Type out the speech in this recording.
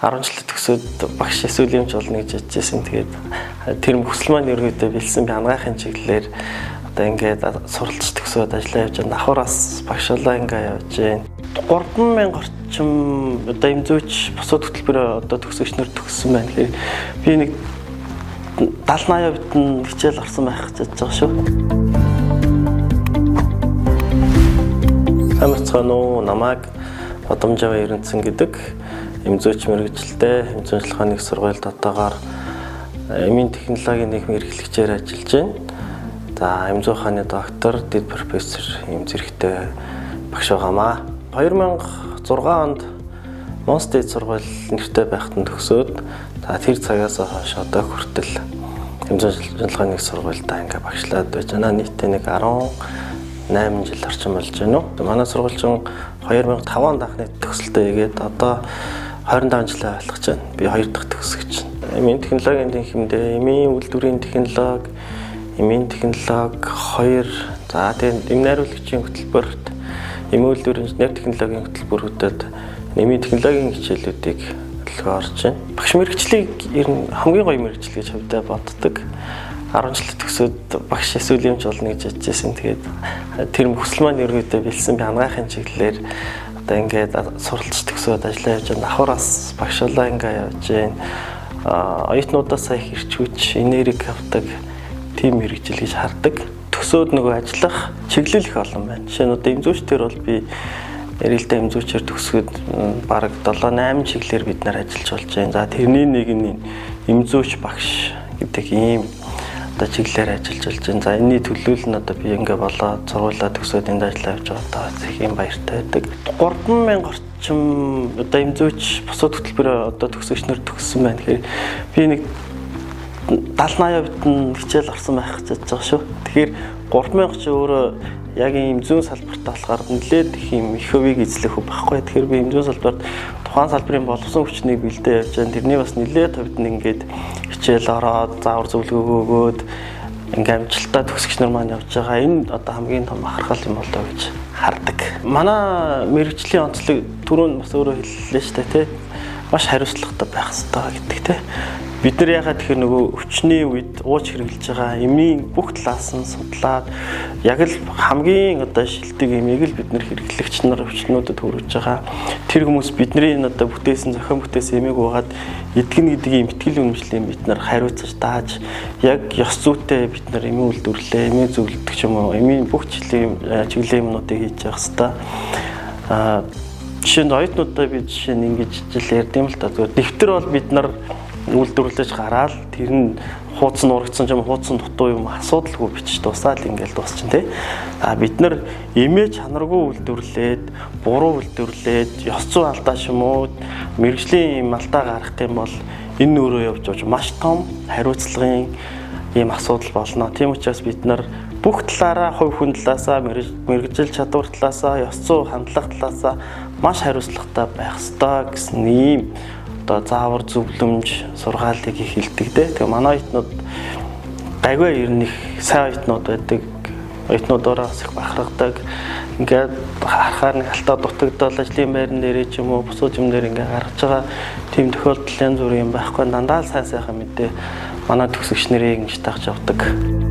10 жил төгсөөд багш эсвэл юмч болно гэж бодчихсон. Тэгээд тэр хүсэл маань ерөөдөө бэлсэн би анагаахын чиглэлээр одоо ингээд суралцж төгсөөд ажиллаа явж байгаа. Давхараас багшлаа ингээд явж байна. 3000 орчим одоо эмзүүч босоод хөтөлбөрөөр одоо төгсөгчнөр төгссөн байна. Тэгэхээр би нэг 70-80% нь хичээл орсон байх гэж бодож байгаа шүү. Амарцгаан уу, намайг Бадамжава Ерөнцөн гэдэг эмзүүч мэргэжилтэй эмзэн ажиллагааны их сургуульд одоогоор эмийн технологийн нийгмийн эрхлэгчээр ажиллаж байна. За эмзэн ухааны доктор, дэд профессор эм зэрэгтэй багш байгаамаа. 2006 онд Монстед сургууль нэртэй байхад төгсөөд тэр цагаас хойш одоо хүртэл эмзэн ажиллагааны их сургуультай ингээ багшлаад байж байна. Нийтдээ нэг 18 жил орчим болж байна уу. Манай сургуульчин 2005 онд анхны төгсөлтөө хийгээд одоо 25 жилээ болгож байна. Би 2 дахь төгсөгч. Эмийн технологийн хэмдээ, эмийн үйлдвэрийн технологи, эмийн технологи 2. За тэгээд эм найруулагчийн хөтөлбөрт, эмийн үйлдвэрийн инженер технологийн хөтөлбөрүүдэд эмийн технологийн хичээлүүдийг орж байна. Багш мэргэжлийг ер нь хамгийн гоё мэргэжил гэж хувьдаа боддог. 10 жил төгсөөд багш эсвэл юмч болно гэж бодчихсон. Тэгээд тэр хүсэл маань ерөөдөө бэлсэн би анагаахын чиглэлээр одоо ингээд суралцж төгсөөд ажиллаа явж байгаа. Давхараас багшлаа ингээд явж байна. Оюутнуудаа сая хэрчүүч, энерги авдаг тийм мэргэжил гэж хардаг. Төсөөд нөгөө ажиллах чиглэл их олон байна. Жишээ нь одоо эмзүүчдэр бол би ярилтаа эмзүүчээр төгсгöd бараг 7-8 чиглэлээр бид нар ажиллаж болж байна. За тэрний нэг нь эмзүүч багш гэдэг ийм одоо чиглэлээр ажиллаж болж байна. За энэний төлөөлөл нь одоо би ингээ болоод сургуулаа төгсөөд энд ажиллаа явж байгаа их юм баяртай байдаг. 3000 орчим одоо эмзүүч босоод хөтөлбөрөөр одоо төгсөгчнөр төгссөн байна. Тэгэхээр би нэг 70-80% нь хичээл орсон байх гэж бодож байгаа шүү. Тэгэхээр 3000 ч өөрөө яг ийм зүүн салбарт болохоор нэлээд их юм их хөвийг эзлэх хөв байхгүй. Тэгэхээр би ийм зүүн салбарт тухайн салбарын боловсон хүчнийг бэлдээ явж байгаа. Тэрний бас нэлээд хувьд нь ингээд хичээл ороод заавар зөвлөгөө өгөөд ингээм амжилттай төгсөгч нар маань явж байгаа. Энэ одоо хамгийн том бахархал юм болоо гэж хардаг. Манай мэргэжлийн онцлог түрүүн бас өөрөө хэллээ шүү дээ, тий. Маш хариуцлагатай байх хэрэгтэй гэдэг, тий. Бид нар ягаад тэгэхээр нөгөө өвчний үед ууч хэрэглэж байгаа эмийн бүх талаас нь судлаад яг л хамгийн одоо шилдэг эмийг л бид нар хэрэглэгч нар өвчнүүдэд хүргэж байгаа. Тэр хүмүүс бидний энэ одоо бүтээсэн зохион бүтээсэн эмийг уугаад эдгэн гэдгийг мэтгэл үнэмшлийн бид нар хариуцаж дааж яг ёс зүйтэй бид нар эмийн үйлдвэрлэлээ, эмийн зөвлөдөг ч юм уу, эмийн бүх чиглэлийн юмнуудыг хийж явах хэрэгтэй. Жишээ нь оюутнуудаа би жишээ нь ингэж жил ярьдсан л та зүгээр дэвтэр бол бид нар үйлдвэрлэж гараад тэр нь хуудас нурагдсан ч юм хуудсан дутуу юм асуудалгүй бичиж дуусаад ингээл дуусчин тий. Бид нар эмээ чанаргүй үйлдвэрлээд, буруу үйлдвэрлээд, ёс зүй алдаа ч юм уу мэргэжлийн юм алдаа гаргах юм бол энэ өөрөө явж байгаа маш том хариуцлагын ийм асуудал болно. Тийм учраас бид нар бүх талаараа хувь хүн талаасаа, мэргэжил чадвар талаасаа, ёс зүй хандлага талаасаа маш хариуцлагатай байх ёстой гэсэн ийм одоо заавар зөвлөмж сургаалыг их хэлдэг дээ. Тэгээ манай оюутнууд гайгүй ер нь их сайн оюутнууд байдаг. Оюутнуудаараа бас их бахархдаг. Ингээд харахаар нэг алтаа дутагдал ажлын байран дээрээ ч юм уу бусад юм дээр ингээд гаргаж байгаа тийм тохиолдол янз бүрийн юм байхгүй. Дандаа л сайн сайхан мэдээ манай төгсөгч нарыг ингэж таах авдаг.